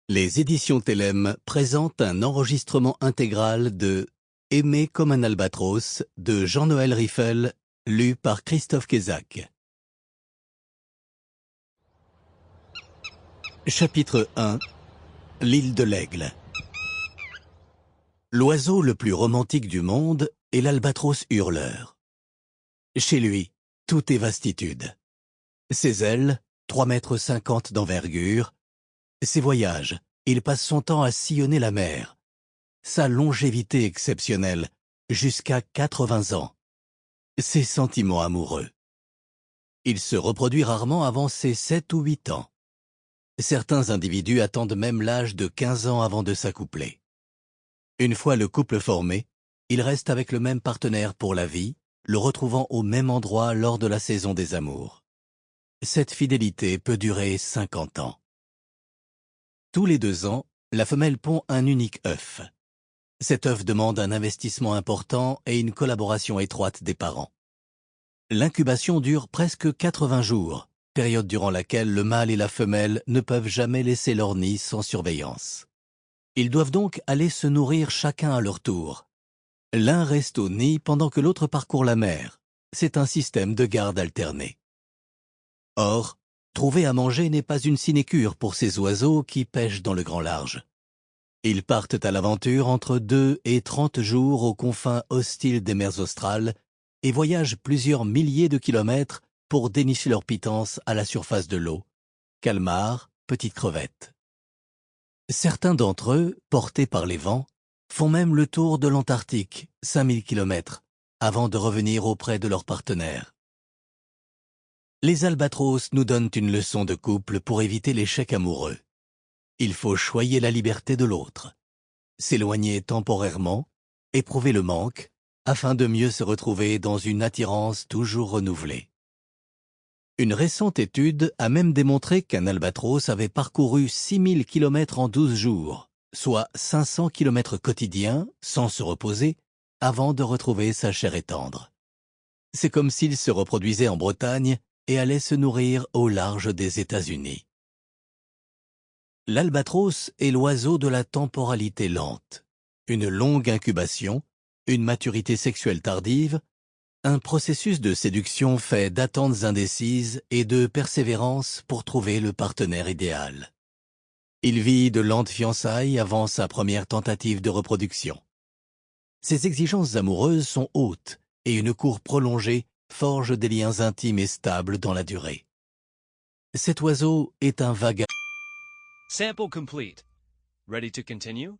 Les éditions Télème présentent un enregistrement intégral de Aimer comme un albatros de Jean-Noël Riffel, lu par Christophe Quézac. Chapitre 1. L'île de l'Aigle. L'oiseau le plus romantique du monde est l'albatros hurleur. Chez lui, tout est vastitude. Ses ailes, 3,50 m d'envergure. Ses voyages, il passe son temps à sillonner la mer. Sa longévité exceptionnelle, jusqu'à 80 ans. Ses sentiments amoureux. Il se reproduit rarement avant ses 7 ou 8 ans. Certains individus attendent même l'âge de 15 ans avant de s'accoupler. Une fois le couple formé, il reste avec le même partenaire pour la vie, le retrouvant au même endroit lors de la saison des amours. Cette fidélité peut durer 50 ans. Tous les 2 ans, la femelle pond un unique œuf. Cet œuf demande un investissement important et une collaboration étroite des parents. L'incubation dure presque 80 jours, période durant laquelle le mâle et la femelle ne peuvent jamais laisser leur nid sans surveillance. Ils doivent donc aller se nourrir chacun à leur tour. L'un reste au nid pendant que l'autre parcourt la mer. C'est un système de garde alterné. Or, trouver à manger n'est pas une sinécure pour ces oiseaux qui pêchent dans le grand large. Ils partent à l'aventure entre 2 et 30 jours aux confins hostiles des mers australes et voyagent plusieurs milliers de kilomètres pour dénicher leur pitance à la surface de l'eau. Calmars, petites crevettes. Certains d'entre eux, portés par les vents, font même le tour de l'Antarctique, 5000 kilomètres, avant de revenir auprès de leurs partenaires. Les albatros nous donnent une leçon de couple pour éviter l'échec amoureux. Il faut choyer la liberté de l'autre, s'éloigner temporairement, éprouver le manque, afin de mieux se retrouver dans une attirance toujours renouvelée. Une récente étude a même démontré qu'un albatros avait parcouru 6000 km en 12 jours, soit 500 km quotidiens, sans se reposer, avant de retrouver sa chair et tendre. C'est comme s'il se reproduisait en Bretagne et allait se nourrir au large des États-Unis. L'albatros est l'oiseau de la temporalité lente. Une longue incubation, une maturité sexuelle tardive, un processus de séduction fait d'attentes indécises et de persévérance pour trouver le partenaire idéal. Il vit de lentes fiançailles avant sa première tentative de reproduction. Ses exigences amoureuses sont hautes et une cour prolongée forge des liens intimes et stables dans la durée. Cet oiseau est un vagabond. Sample complete. Ready to continue?